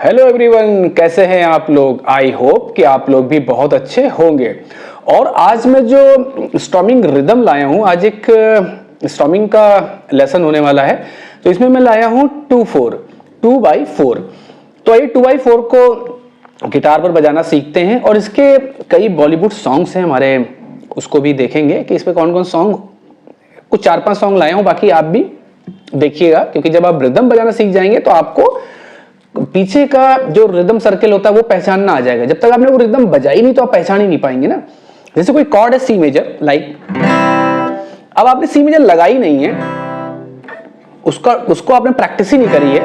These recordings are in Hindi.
हेलो एवरीवन, कैसे हैं आप लोग। आई होप कि आप लोग भी बहुत अच्छे होंगे। और आज मैं जो स्टॉमिंग रिदम लाया हूं, आज एक स्टॉमिंग का लेसन होने वाला है। तो इसमें मैं लाया हूं 2/4 2/4। तो आइए 2/4 को गिटार पर बजाना सीखते हैं और इसके कई बॉलीवुड सॉन्ग्स हैं हमारे, उसको भी देखेंगे कि इसमें कौन कौन सॉन्ग। कुछ 4-5 सॉन्ग लाया हूं, बाकी आप भी देखिएगा, क्योंकि जब आप रिदम बजाना सीख जाएंगे तो आपको पीछे का जो रिदम सर्कल होता है वो पहचानना आ जाएगा। जब तक आपने वो रिदम बजाई नहीं तो आप पहचान ही नहीं पाएंगे ना। जैसे कोई कॉर्ड है सी मेजर, लाइक अब आपने सी मेजर लगाई नहीं है, उसको आपने प्रैक्टिस ही नहीं करी है,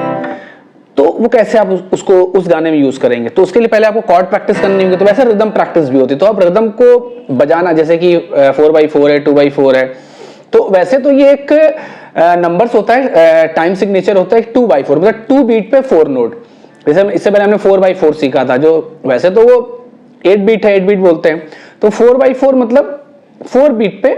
तो वो कैसे आप उसको उस गाने में यूज करेंगे। तो उसके लिए पहले आपको कॉर्ड प्रैक्टिस करनी होगी। तो वैसे रिदम प्रैक्टिस भी होती है। तो आप रिदम को बजाना, जैसे कि 4/4 है, 2/4 है, तो वैसे तो ये एक नंबर्स होता है, टाइम सिग्नेचर होता है 2/4, मतलब 2 बीट पे 4 नोट। जैसे इससे पहले हमने 4/4 सीखा था, जो वैसे तो वो 8 बीट है, 8 बीट बोलते हैं। तो 4/4 मतलब 4 बीट पे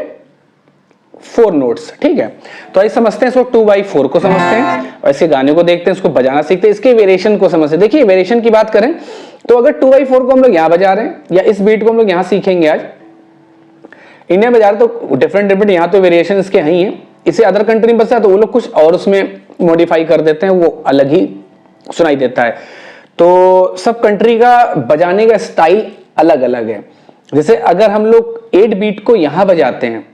4 नोट्स, ठीक है। तो ऐसे समझते हैं इसको, 2/4 को समझते हैं और इसके गाने को देखते हैं, इसको बजाना सीखते हैं, इसके वेरिएशन को समझते हैं। देखिए वेरिएशन की बात करें तो अगर 2/4 को हम लोग यहाँ बजा रहे हैं या इस बीट को हम लोग यहाँ सीखेंगे आज इंडिया में बजा रहे, तो डिफरेंट यहाँ तो वेरिएशन इसके ही हैं। इसे अदर कंट्री में बजता है तो वो लोग कुछ और उसमें मॉडिफाई कर देते हैं, वो अलग ही सुनाई देता है। तो सब कंट्री का बजाने का स्टाइल अलग अलग है। जैसे अगर हम लोग 8 बीट को यहां बजाते हैं,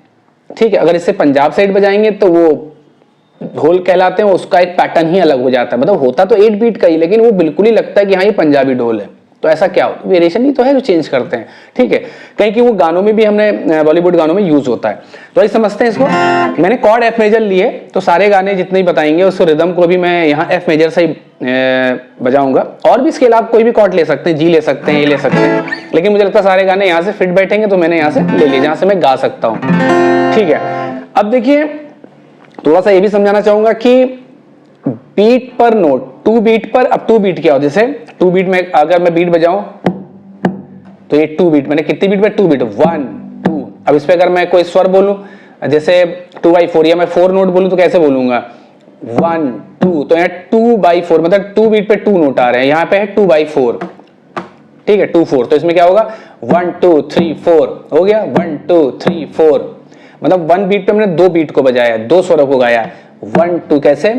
ठीक है, अगर इसे पंजाब साइड बजाएंगे तो वो ढोल कहलाते हैं, उसका एक पैटर्न ही अलग हो जाता है। मतलब होता तो 8 बीट का ही, लेकिन वो बिल्कुल ही लगता है कि हाँ ये पंजाबी ढोल है। तो ऐसा क्या हो, वेरिएशन ही तो है जो चेंज करते हैं, ठीक है। कहीं कि वो गानों में भी हमने बॉलीवुड गानों में यूज होता है। तो ऐसे समझते हैं इसको। मैंने कॉर्ड एफ मेजर लिए, तो सारे गाने जितने भी बताएंगे उस रिदम को भी मैं यहाँ एफ मेजर से ही बजाऊंगा। और भी इसके अलावा कोई भी कॉर्ड ले सकते हैं, जी ले सकते हैं, ए ले सकते हैं, लेकिन मुझे लगता है सारे गाने यहाँ से फिट बैठेंगे, तो मैंने यहाँ से ले लिए जहाँ से मैं गा सकता हूँ, ठीक है। अब देखिए थोड़ा सा ये भी समझाना चाहूंगा कि बीट पर नोट, 2 बीट पर, अब 2 बीट क्या हो, जैसे 2 बीट में अगर मैं बीट बजाऊं तो ये 2 बीट, मैंने कितनी बीट पे, 2 बीट, 1 2। अब इस पे अगर मैं कोई स्वर बोलूं जैसे 2/4 या मैं 4 नोट बोलूं तो कैसे बोलूंगा, 1 2। तो यहाँ 2/4 मतलब 2 बीट पे 2 नोट आ रहे हैं, यहाँ पे है 2/4, ठीक है, 2/4। तो इसमें क्या होगा, 1 2 3 4 हो गया, 1 2 3 4। मतलब 1 बीट पे हमने 2 बीट को बजाया, 2 स्वरों को गाया, 1 2। कैसे,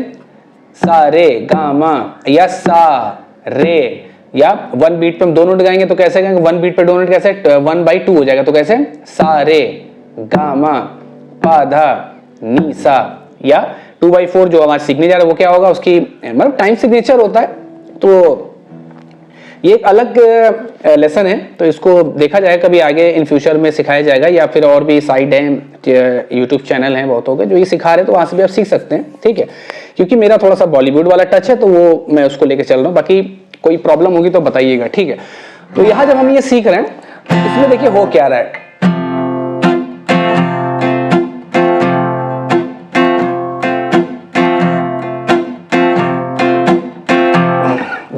सा रे गा मा, या सा रे, या 1 बीट पे हम 2 नोट गाएंगे तो कैसे गाएंगे, 1 बीट पे 2 नोट कैसे, 1/2 हो जाएगा। तो कैसे, सा रे गा मा पा धा नी सा। या 2/4 जो हम आज सीखने जा रहे हैं वो क्या होगा, उसकी मतलब टाइम सिग्नेचर होता है। तो ये एक अलग लेसन है, तो इसको देखा जाए कभी आगे इन फ्यूचर में सिखाया जाएगा, या फिर और भी साइट है, यूट्यूब चैनल हैं बहुत हो गए जो ये सिखा रहे हैं, तो वहां से भी आप सीख सकते हैं, ठीक है। क्योंकि मेरा थोड़ा सा बॉलीवुड वाला टच है तो वो मैं उसको लेके चल रहा हूँ। बाकी कोई प्रॉब्लम होगी तो बताइएगा, ठीक है। तो यहाँ जब हम ये सीख रहे हैं तो इसमें देखिए हो क्या रहा है,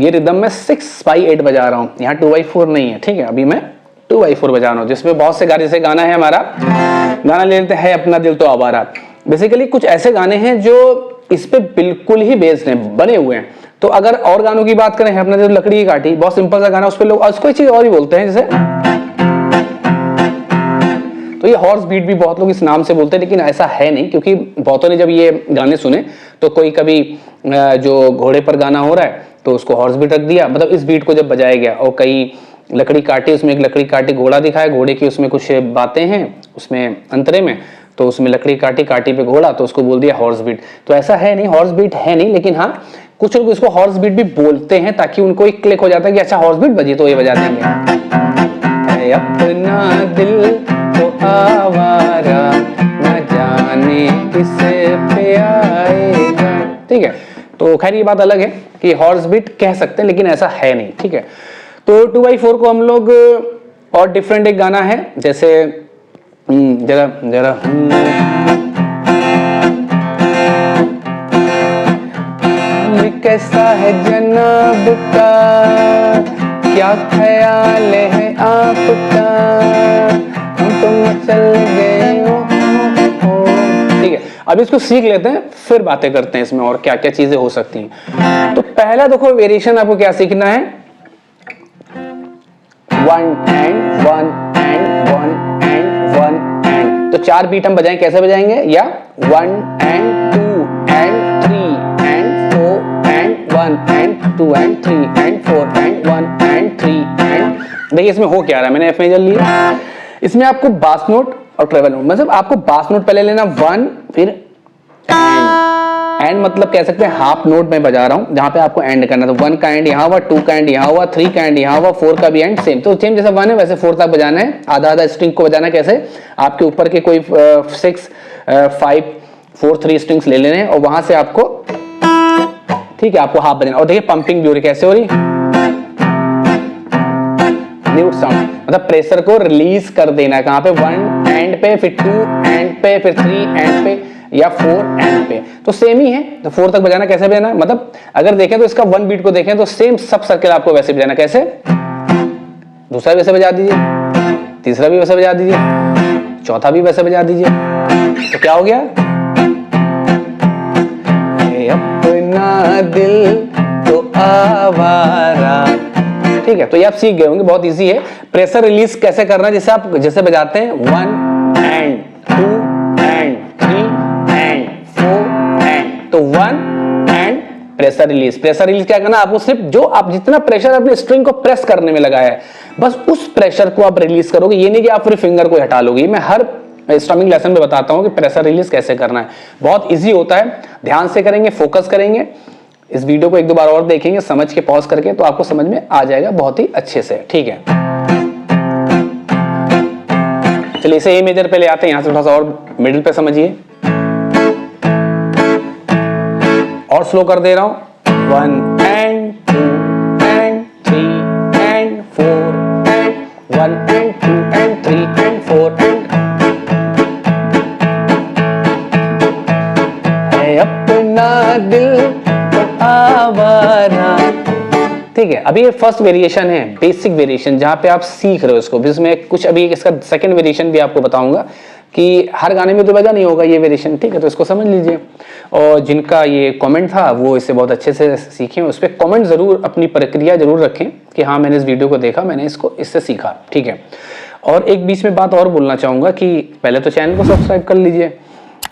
ये रिदम में 6/8 बजा रहा हूं, यहाँ 2/4 नहीं है, ठीक है। अभी मैं 2/4 बजा रहा हूं, जिसमें बहुत से गाने, जैसे गाना है हमारा, गाना ले लेते हैं अपना दिल तो आवारा। बेसिकली कुछ ऐसे गाने हैं जो इस पे बिल्कुल ही बेस्ड हैं, बने हुए हैं। तो अगर और गानों की बात करें, अपना दिल लकड़ी की काठी, बहुत सिंपल सा गाना, उस पर लोग उसको एक चीज और ही बोलते हैं, जैसे तो ये हॉर्स बीट भी बहुत लोग इस नाम से बोलते हैं, लेकिन ऐसा है नहीं। क्योंकि बहुतों ने जब ये गाने सुने तो कोई कभी जो घोड़े पर गाना हो रहा है तो उसको हॉर्स बीट रख दिया, मतलब इस बीट को जब बजाया गया। और कई लकड़ी काटी, उसमें एक लकड़ी काटी घोड़ा दिखाया, घोड़े की उसमें कुछ बातें हैं उसमें अंतरे में, तो उसमें लकड़ी काटी, काटी पे घोड़ा, तो उसको बोल दिया हॉर्स बीट। तो ऐसा है नहीं, हॉर्स बीट है नहीं, लेकिन हाँ कुछ लोग इसको हॉर्स बीट भी बोलते हैं, ताकि उनको एक क्लिक हो जाता है कि अच्छा हॉर्स बीट बजी तो ये बजा देंगे। अपना दिल तो आवारा न जाने किसे पे आएगा, ठीक है। तो खैर ये बात अलग है कि हॉर्स बीट कह सकते हैं, लेकिन ऐसा है नहीं, ठीक है। तो 2/4 को हम लोग और डिफरेंट एक गाना है, जैसे जरा जरा कैसा है जनाब का, क्या ख्याल है आपका, हम तो मचल गए हो, ठीक है। अब इसको सीख लेते हैं, फिर बातें करते हैं इसमें और क्या क्या चीजें हो सकती हैं। तो पहला देखो वेरिएशन आपको क्या सीखना है, 1 एंड 1 एंड 1 एंड 1 एंड। तो 4 बीट हम बजाएं, कैसे बजाएंगे, या 1 and 2 and 3 and 4 and 1 and 2 and 3 and 4 and 1 and 3 and. देखिए इसमें हो क्या रहा है, मैंने एफ मेजर लिया, इसमें आपको बास नोट और ट्रेवल नोट, मतलब आपको बास नोट पहले लेना 1, फिर एंड मतलब कह सकते हैं हाफ नोट में बजा रहा हूं जहां पे आपको एंड करना। तो 1 का एंड यहां हुआ, 2 का एंड यहां हुआ, 3 का एंड यहां हुआ, 4 का भी एंड सेम। तो सेम जैसे 1 है वैसे 4 तक बजाना है, आधा आधा स्ट्रिंग को बजाना है। कैसे, आपके ऊपर के कोई 6 5 4 3 स्ट्रिंग्स ले लेने हैं और वहां से आपको, ठीक है, आपको हाफ बजाना। और देखिए पंपिंग भी हो रही, कैसे हो रही, म्यूट साउंड, मतलब प्रेशर को रिलीज कर देना है। कहां पे, 1 एंड पे, फिर 2 एंड पे, फिर 3 एंड पे या 4 एंड पे। तो सेम ही है, तो 4 तक बजाना कैसे बजाना, मतलब अगर देखें तो इसका 1 बीट को देखें तो सेम सब सर्किल आपको वैसे बजाना। कैसे, दूसरा वैसे बजा दीजिए, तीसरा भी वैसे बजा दीजिए, चौथा भी वैसे बजा दीजिए। तो क्या हो गया, अपना दिल तो आवारा। ठीक है, तो ये आप सीख गए होंगे, बहुत इजी है। प्रेशर रिलीज कैसे करना है, जैसे आप जैसे बजाते हैं 1 एंड 2 एंड 3 एंड 4 एंड, तो 1 and pressure release. Pressure release क्या करना, आपको सिर्फ जो आप जितना प्रेशर अपने स्ट्रिंग को प्रेस करने में लगाया है, बस उस प्रेशर को आप रिलीज करोगे। ये नहीं कि आप पूरे फिंगर को हटा लोगे। मैं हर स्ट्रमिंग लेसन में बताता हूं कि प्रेशर रिलीज कैसे करना है, बहुत इजी होता है। ध्यान से करेंगे, फोकस करेंगे, इस वीडियो को 1-2 बार और देखेंगे समझ के, पॉज करके, तो आपको समझ में आ जाएगा बहुत ही अच्छे से। ठीक है, चलिए इसे ए मेजर पे ले आते हैं, यहां से थोड़ा सा और मिडिल पे समझिए, और स्लो कर दे रहा हूं, 1 and 2 and 3 and 4 and 1 and 2 and 3 and 4 and. अपना दिल तो आवारा। ठीक है, अभी ये फर्स्ट वेरिएशन है, बेसिक वेरिएशन, जहां पे आप सीख रहे हो इसको। इसमें कुछ अभी इसका सेकंड वेरिएशन भी आपको बताऊंगा कि हर गाने में तो बजा नहीं होगा ये वेरिएशन। ठीक है, तो इसको समझ लीजिए। और जिनका ये कमेंट था वो इसे बहुत अच्छे से सीखे, उस पर कमेंट जरूर, अपनी प्रक्रिया जरूर रखें कि हाँ मैंने इस वीडियो को देखा, मैंने इसको इससे सीखा। ठीक है, और एक बीच में बात और बोलना चाहूंगा कि पहले तो चैनल को सब्सक्राइब कर लीजिए।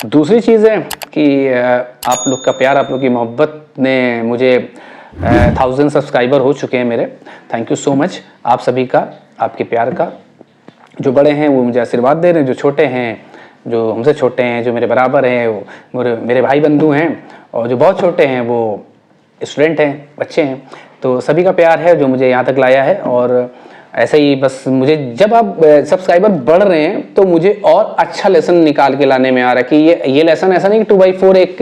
दूसरी चीज़ है कि आप लोग का प्यार, आप लोग की मोहब्बत ने मुझे 1000 सब्सक्राइबर हो चुके हैं मेरे। थैंक यू सो मच आप सभी का, आपके प्यार का। जो बड़े हैं वो मुझे आशीर्वाद दे रहे हैं, जो छोटे हैं, जो हमसे छोटे हैं, जो मेरे बराबर हैं, वो मेरे भाई बंधु हैं, और जो बहुत छोटे हैं वो स्टूडेंट हैं, बच्चे हैं। तो सभी का प्यार है जो मुझे यहाँ तक लाया है। और ऐसे ही बस मुझे, जब आप सब्सक्राइबर बढ़ रहे हैं तो मुझे और अच्छा लेसन निकाल के लाने में आ रहा है कि ये लेसन ऐसा नहीं कि 2x4 एक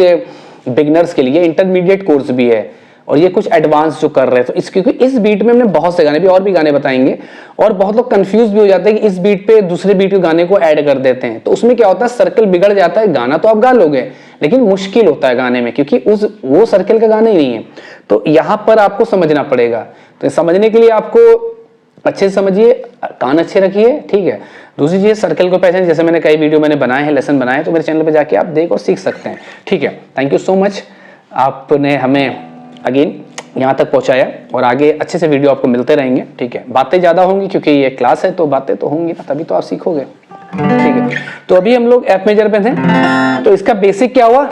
बिगिनर्स के लिए, इंटरमीडिएट कोर्स भी है, और ये कुछ एडवांस जो कर रहे हैं। तो क्योंकि इस बीट में हमने बहुत से गाने भी, और भी गाने बताएंगे, और बहुत लोग कंफ्यूज भी हो जाते हैं कि इस बीट पे दूसरे बीट के गाने को ऐड कर देते हैं। तो उसमें क्या होता है, सर्कल बिगड़ जाता है। गाना तो आप गा लोगे लेकिन मुश्किल होता है गाने में, क्योंकि वो सर्कल का गाना ही नहीं है। तो यहाँ पर आपको समझना पड़ेगा। तो समझने के लिए आपको अच्छे से समझिए, कान अच्छे रखिए। ठीक है, दूसरी चीज सर्कल को पहचान, जैसे मैंने कई वीडियो मैंने बनाए हैं, लेसन बनाए, तो मेरे चैनल पे जाके आप देख और सीख सकते हैं। ठीक है, थैंक यू सो मच, आपने हमें अगेन यहाँ तक पहुँचाया, और आगे अच्छे से वीडियो आपको मिलते रहेंगे। ठीक है, बातें ज़्यादा होंगी क्योंकि ये क्लास है, तो बातें तो होंगी ना, तभी तो आप सीखोगे। ठीक है, तो अभी हम लोग एफ मेजर पे थे, तो इसका बेसिक क्या हुआ,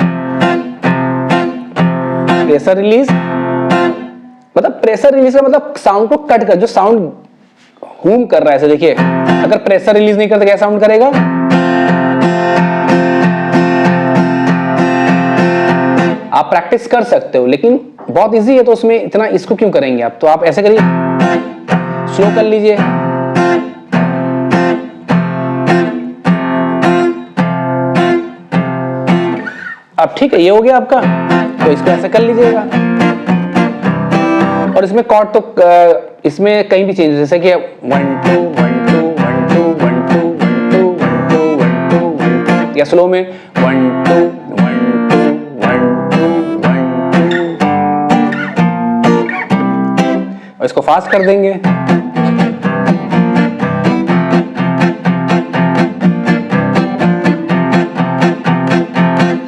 प्रेशर रिलीज। मतलब प्रेशर रिलीज का मतलब साउंड को कट कर, जो साउंड हूम कर रहा है, ऐसे देखिए, अगर प्रेशर रिलीज नहीं करता क्या साउंड करेगा, आप प्रैक्टिस कर सकते हो, लेकिन बहुत इजी है, तो उसमें इतना इसको क्यों करेंगे आप। तो आप ऐसे करिए, स्लो कर लीजिए, अब ठीक है, ये हो गया आपका। तो इसको ऐसे कर लीजिएगा, और इसमें कॉर्ड तो इसमें कहीं भी चेंज, जैसे कि 1 2 1 2 1 2 1 2 1 2 1 2 1 2 1 2, या स्लो में 1 2 1 2 1 2 1 2, और इसको फास्ट कर देंगे।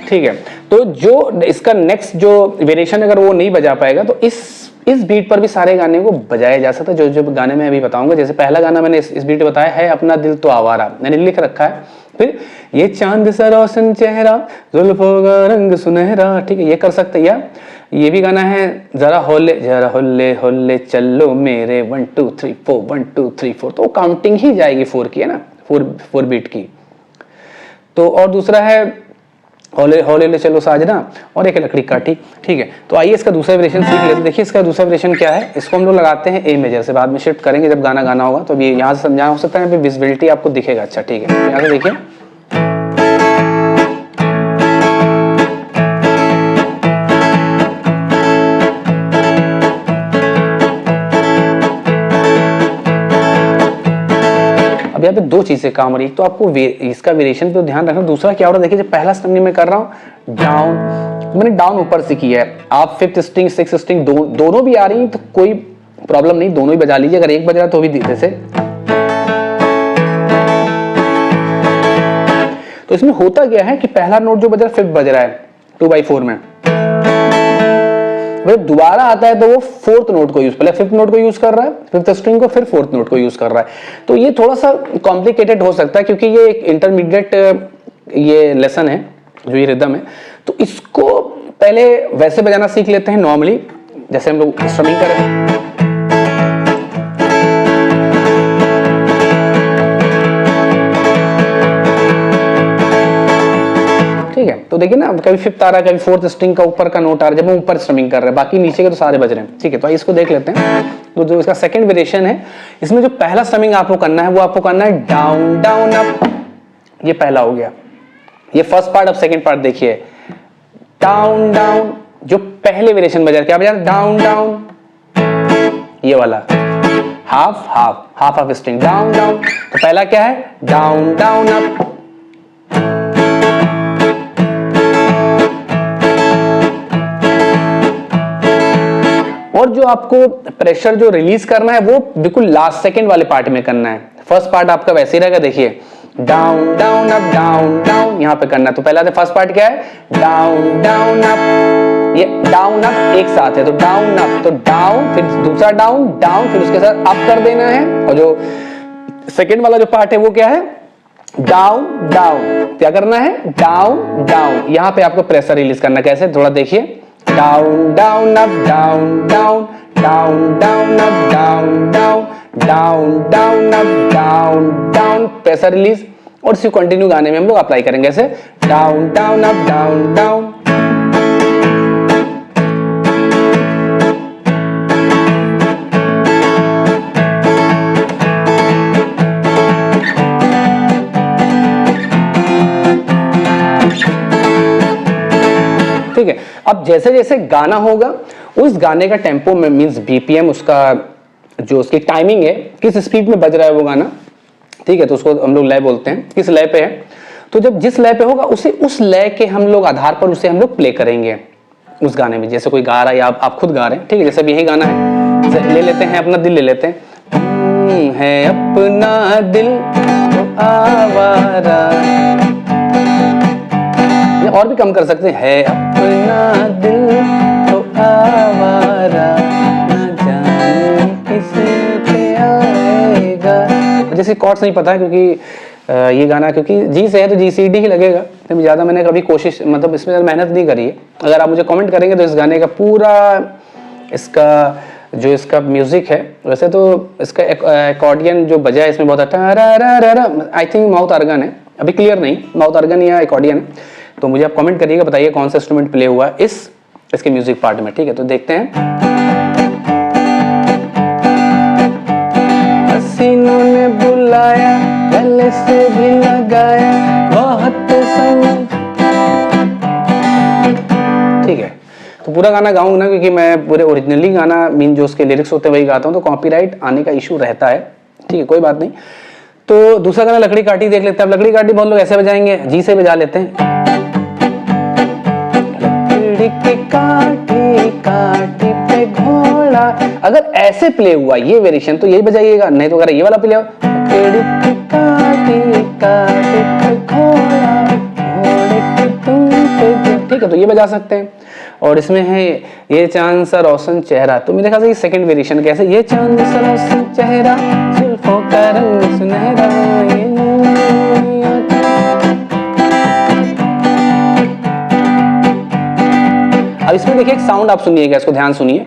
ठीक है। तो जो इसका नेक्स्ट जो वेरिएशन अगर वो नहीं बजा पाएगा तो इस बीट पर भी सारे गाने को बजाया जा सकता है, जो जो गाने मैं अभी बताऊंगा। जैसे पहला गाना मैंने इस बीट पे बताया है अपना दिल तो आवारा, मैंने लिख रखा है। फिर ये चांद सा रोशन चेहरा जुल्फों का रंग सुनहरा, ठीक है, ये कर सकते हैं। या ये भी गाना है जरा होले होले चलो मेरे 1 2 3 4 1 2 3 4, तो काउंटिंग ही जाएगी 4 की, है ना, 4 बीट की। तो और दूसरा है होले होले चलो साजना, और एक लकड़ी काठी, ठीक है। तो आइए इसका दूसरा वेरिएशन सीख लेते हैं। देखिए इसका दूसरा वेरिएशन क्या है, इसको हम लोग लगाते हैं ए मेजर से, बाद में शिफ्ट करेंगे जब गाना गाना होगा। तो अभी यहाँ से समझाना हो सकता है, विजिबिलिटी आपको दिखेगा अच्छा, ठीक है। यहाँ से देखिए, अब यहाँ पे दो चीजें काम हो रही है। तो आपको इसका वेरिएशन पे ध्यान रखना, दूसरा क्या हो रहा है, देखिए जब पहला स्ट्रिंग में कर रहा हूँ डाउन, मैंने डाउन ऊपर से किया है। आप 5th स्ट्रिंग 6th स्ट्रिंग दोनों भी आ रही है तो कोई प्रॉब्लम नहीं, दोनों ही बजा लीजिए। अगर एक बज रहा है तो भी जैसे, तो इसमें होता क्या है कि पहला नोट जो बज रहा है 5th बज रहा है 2/4 में, दोबारा आता है तो वो 4th नोट को यूज, पहले 5th नोट को यूज कर रहा है, 5th स्ट्रिंग को, फिर 4th नोट को यूज कर रहा है। तो ये थोड़ा सा कॉम्प्लिकेटेड हो सकता है क्योंकि ये एक इंटरमीडिएट ये लेसन है, जो ये रिदम है। तो इसको पहले वैसे बजाना सीख लेते हैं नॉर्मली, जैसे हम लोग स्ट्रमिंग करें। ठीक है, तो देखिए ना, कभी 5th आ रहा है, कभी 4th स्ट्रिंग का ऊपर का नोट आ रहा है, जब हम ऊपर स्ट्रमिंग कर रहे हैं, बाकी नीचे के तो सारे बज रहे हैं। ठीक है, तो इसको देख लेते हैं। तो जो इसका सेकंड वेरिएशन है, इसमें जो पहला स्ट्रमिंग आपको करना है वो आपको करना है डाउन डाउन अप, ये पहला हो गया, ये फर्स्ट पार्ट। अब सेकंड पार्ट देखिए, डाउन डाउन, जो पहले वेरिएशन बजा क्या बजा, डाउन डाउन, ये वाला half half half half string, down down. तो पहला क्या है, डाउन डाउन अप, और जो आपको प्रेशर जो रिलीज करना है वो बिल्कुल लास्ट सेकंड वाले पार्ट में करना है। फर्स्ट पार्ट आपका वैसे ही रहेगा, देखिए down down up down down, यहां पे करना है। तो पहला फर्स्ट पार्ट क्या है, डाउन डाउन अप, ये डाउन अप एक साथ है, तो डाउन अप, तो डाउन, फिर दूसरा डाउन डाउन, फिर उसके साथ अप कर देना है। और जो सेकंड वाला जो पार्ट है वो क्या है, डाउन डाउन, क्या करना है, डाउन डाउन। यहां पे आपको प्रेशर रिलीज करना, कैसे, थोड़ा देखिए, down down up down down, down down up down down, down down up down down, pressure release. और इसी कंटिन्यू गाने में हम लोग अप्लाई करेंगे, ऐसे down down up down down. ठीक है, अब जैसे जैसे गाना होगा उस गाने का टेम्पो में, मींस बीपीएम, उसका जो उसकी टाइमिंग है, किस स्पीड में बज रहा है वो गाना, ठीक है, तो उसको हम लोग लय बोलते हैं, किस लय पे है। तो जब जिस लय पे होगा उसे उस लय के हम लोग आधार पर उसे हम लोग प्ले करेंगे उस गाने में। जैसे कोई गा रहा है या आप खुद गा रहे हैं, ठीक है, जैसे अब यही गाना है, ले लेते हैं अपना दिल, ले लेते हैं अपना दिल तो आवारा, और भी कम कर सकते हैं, अपना दिल तो आवारा ना जाने किस पे आएगा। जैसे कॉर्ड्स नहीं पता है क्योंकि ये गाना क्योंकि जी से है तो जी सी डी ही लगेगा, तो ज्यादा मैंने कभी कोशिश, मतलब इसमें मेहनत नहीं करी है। अगर आप मुझे कमेंट करेंगे तो इस गाने का पूरा इसका जो इसका म्यूजिक है, वैसे तो इसका एकॉर्डियन जो बजा है इसमें बहुत अच्छा, आई थिंक माउथ ऑर्गन है, अभी क्लियर नहीं माउथ ऑर्गन या एकॉर्डियन है। तो मुझे आप कमेंट करिएगा, बताइए कौन सा इंस्ट्रूमेंट प्ले हुआ है इसके म्यूजिक पार्ट में। ठीक है, तो देखते हैं। हसीनों ने बुलाया, गले से भी लगाया, बहुत समय। ठीक है, तो पूरा गाना गाऊंगा ना, क्योंकि मैं पूरे ओरिजिनली गाना मीन जो उसके लिरिक्स होते हैं वही गाता हूँ, तो कॉपीराइट आने का इशू रहता है। ठीक है, कोई बात नहीं। तो दूसरा गाना लकड़ी काटी देख लेते हैं। अब लकड़ी काटी बहुत लोग ऐसे बजाएंगे, जी से बजा लेते हैं, काटी काटी पे घोड़ा। अगर ऐसे प्ले हुआ ये वेरिएशन तो यही बजाइएगा, नहीं तो अगर ये वाला प्ले हो, काटी काटी पे घोड़ा, घोड़े के तुम पे ठीक है, तो ये बजा सकते हैं। और इसमें है ये चांद सा रोशन चेहरा, तो मेरे ख्याल से ये सेकंड वेरिएशन कैसे, ये चांद सा रोशन चेहरा जुल्फों का रंग सुनहरा, अब इसमें देखिए एक साउंड आप सुनिएगा, इसको ध्यान सुनिए।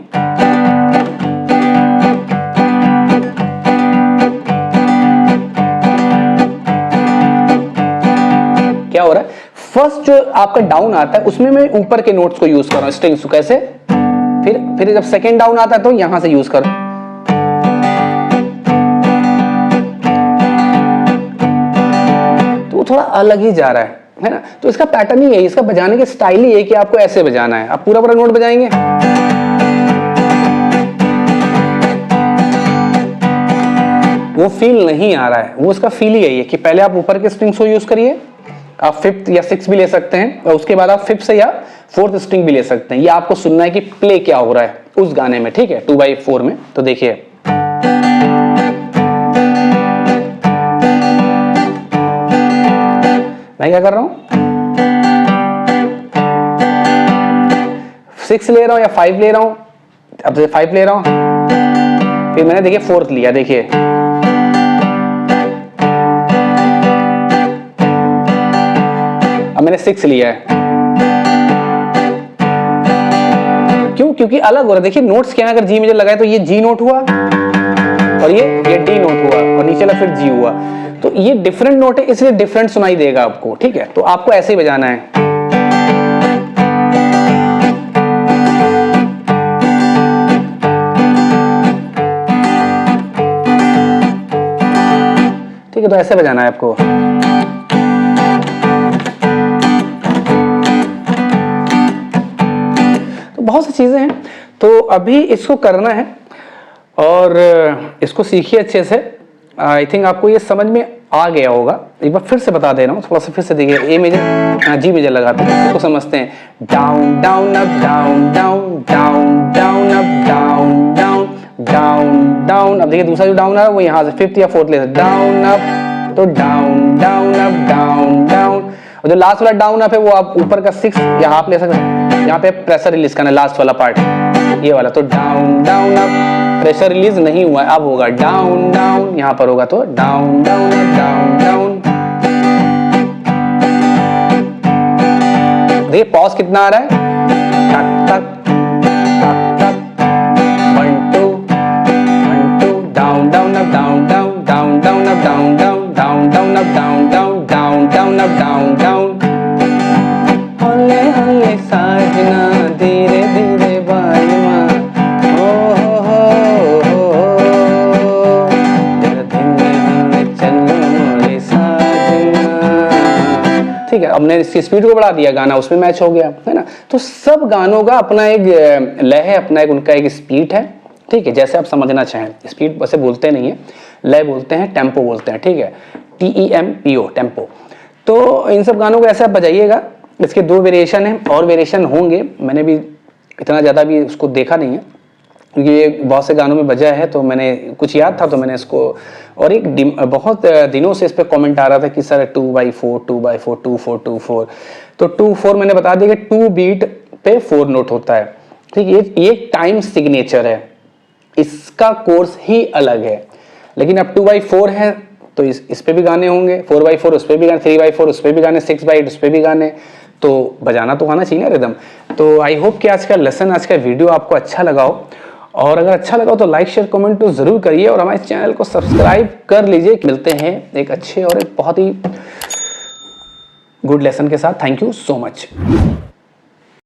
क्या हो रहा है, फर्स्ट जो आपका डाउन आता है उसमें मैं ऊपर के नोट्स को यूज कर रहा हूं, स्ट्रिंग्स को कैसे, फिर जब सेकंड डाउन आता है तो यहां से यूज कर, तो थोड़ा अलग ही जा रहा है ना। तो इसका पैटर्न ही है, इसका बजाने के स्टाइल ही है कि आपको ऐसे बजाना है। आप पूरा पूरा नोट बजाएंगे, वो फील नहीं आ रहा है, वो उसका फील ही है कि पहले आप ऊपर के स्ट्रिंग्स को यूज करिए, आप फिफ्थ या सिक्स भी ले सकते हैं, और उसके बाद आप फिफ्थ से या फोर्थ स्ट्रिंग भी ले सकते हैं। ये आपको सुनना है कि प्ले क्या हो रहा है उस गाने में, ठीक है, 2/4 में। तो देखिए मैं क्या कर रहा हूं, 6 ले रहा हूं या 5 ले रहा हूं, अब से 5 ले रहा हूं, फिर मैंने देखिए फोर्थ लिया, देखिए अब मैंने 6 लिया है। क्यों, क्योंकि अलग हो रहा है। देखिए नोट्स क्या है, अगर जी मेजर लगाए तो ये जी नोट हुआ और ये डी नोट हुआ और नीचे लगा फिर जी हुआ, तो ये डिफरेंट नोट है, इसलिए डिफरेंट सुनाई देगा आपको, ठीक है। तो आपको ऐसे ही बजाना है, ठीक है, तो ऐसे बजाना है आपको। तो बहुत सी चीजें हैं, तो अभी इसको करना है और इसको सीखिए अच्छे से। आई थिंक आपको ये समझ में आ गया होगा। एक बार फिर से बता दे रहा हूँ, थोड़ा सा फिर से देखिए। ए मेजर, जी मेजर लगाते हैं, इसको समझते हैं। Down down up down down down down up down down down down. अब देखिए दूसरा जो डाउन आ रहा है वो यहाँ से फिफ्थ या फोर्थ ले, डाउन अप, तो down down up down down. और जो लास्ट वाला डाउन अप है वो आप ऊपर का 6 या हाफ ले सकते हैं, यहाँ पे प्रेशर रिलीज करना है, लास्ट वाला पार्ट ये वाला। तो down down up, pressure release नहीं हुआ है, अब होगा डाउन डाउन, यहाँ पर होगा तो डाउन डाउन डाउन डाउन। देखिए पॉज कितना आ रहा है, टक टक टक टक, 1 2 1 2, down down up down down down down up down down down down up down down down down up down down. हल्ले हल्ले साजना धीरे धीरे बारिमा, ठीक है। अब मैंने इसकी स्पीड को बढ़ा दिया, गाना उसमें मैच हो गया, है ना। तो सब गानों का अपना एक लय है, अपना एक उनका एक स्पीड है, ठीक है। जैसे आप समझना चाहें, स्पीड वैसे बोलते नहीं है, लय बोलते हैं, टेम्पो बोलते हैं, ठीक है, TEMPO टेम्पो। तो इन सब गानों को ऐसे आप बजाइएगा। इसके 2 वेरिएशन हैं, और वेरिएशन होंगे, मैंने भी इतना ज़्यादा भी उसको देखा नहीं है क्योंकि ये बहुत से गानों में बजा है, तो मैंने कुछ याद था तो मैंने इसको, और एक बहुत दिनों से इस पर कमेंट आ रहा था कि सर 2/4 2/4 2 4 2 4, तो 2 4 मैंने बता दिया कि 2 बीट पे 4 नोट होता है, ठीक है। ये टाइम सिग्नेचर है, इसका कोर्स ही अलग है। लेकिन अब 2/4 है तो इस पे भी गाने होंगे, 4/4 उस पे भी गाने, 3/4 उस पे भी गाने, 6/8 उस पे भी गाने, तो बजाना तो आना चाहिए ना रिदम। तो आई होप कि आज का लेसन, आज का वीडियो आपको अच्छा लगा हो, और अगर अच्छा लगा हो तो लाइक शेयर कमेंट तो जरूर करिए, और हमारे चैनल को सब्सक्राइब कर लीजिए। मिलते हैं एक अच्छे और एक बहुत ही गुड लेसन के साथ। Thank you so much.